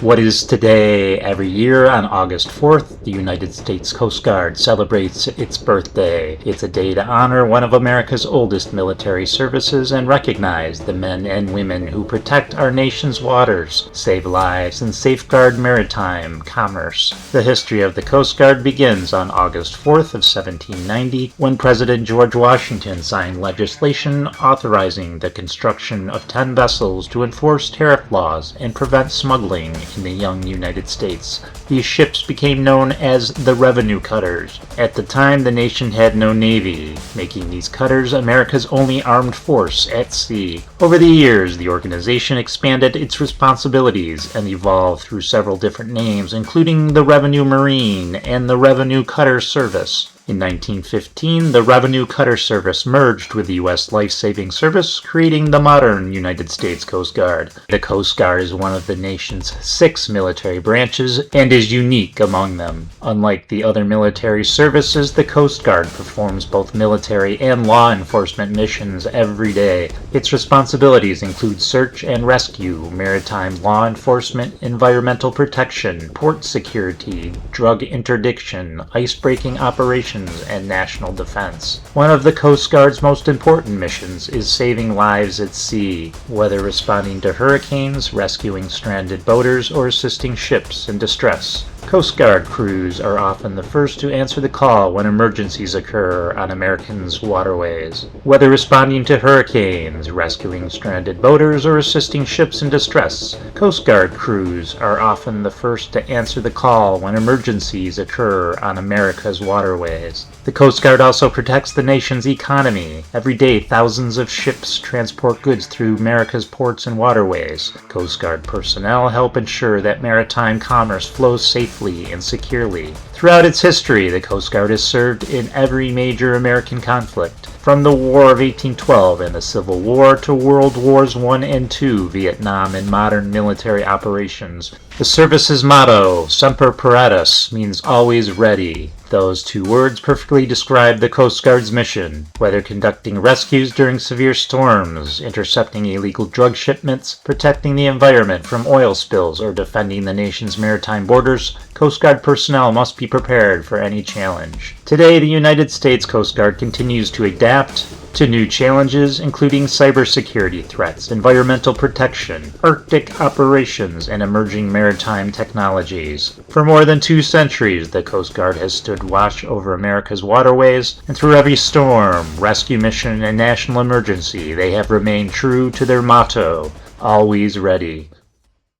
What is today? Every year on August 4th, the United States Coast Guard celebrates its birthday. It's a day to honor one of America's oldest military services and recognize the men and women who protect our nation's waters, save lives, and safeguard maritime commerce. The history of the Coast Guard begins on August 4th of 1790, when President George Washington signed legislation authorizing the construction of 10 vessels to enforce tariff laws and prevent smuggling in the young United States. These ships became known as the revenue cutters. At the time, the nation had no navy, making these cutters America's only armed force at sea. Over the years, the organization expanded its responsibilities and evolved through several different names, including the Revenue Marine and the Revenue Cutter Service. In 1915, the Revenue Cutter Service merged with the U.S. Lifesaving Service, creating the modern United States Coast Guard. The Coast Guard is one of the nation's 6 military branches and is unique among them. Unlike the other military services, the Coast Guard performs both military and law enforcement missions every day. Its responsibilities include search and rescue, maritime law enforcement, environmental protection, port security, drug interdiction, ice-breaking operations, and national defense. One of the Coast Guard's most important missions is saving lives at sea, whether responding to hurricanes, rescuing stranded boaters, or assisting ships in distress. Coast Guard crews are often the first to answer the call when emergencies occur on Americans' waterways. Whether responding to hurricanes, rescuing stranded boaters, or assisting ships in distress, Coast Guard crews are often the first to answer the call when emergencies occur on America's waterways. The Coast Guard also protects the nation's economy. Every day, thousands of ships transport goods through America's ports and waterways. Coast Guard personnel help ensure that maritime commerce flows safely and securely. Throughout its history, the Coast Guard has served in every major American conflict, from the War of 1812 and the Civil War to World Wars I and II, Vietnam, and modern military operations. The service's motto, Semper Paratus, means always ready. Those 2 words perfectly describe the Coast Guard's mission. Whether conducting rescues during severe storms, intercepting illegal drug shipments, protecting the environment from oil spills, or defending the nation's maritime borders, Coast Guard personnel must be prepared for any challenge. Today, the United States Coast Guard continues to adapt to new challenges, including cybersecurity threats, environmental protection, Arctic operations, and emerging maritime technologies. For more than 2 centuries, the Coast Guard has stood watch over America's waterways, and through every storm, rescue mission, and national emergency, they have remained true to their motto, always ready.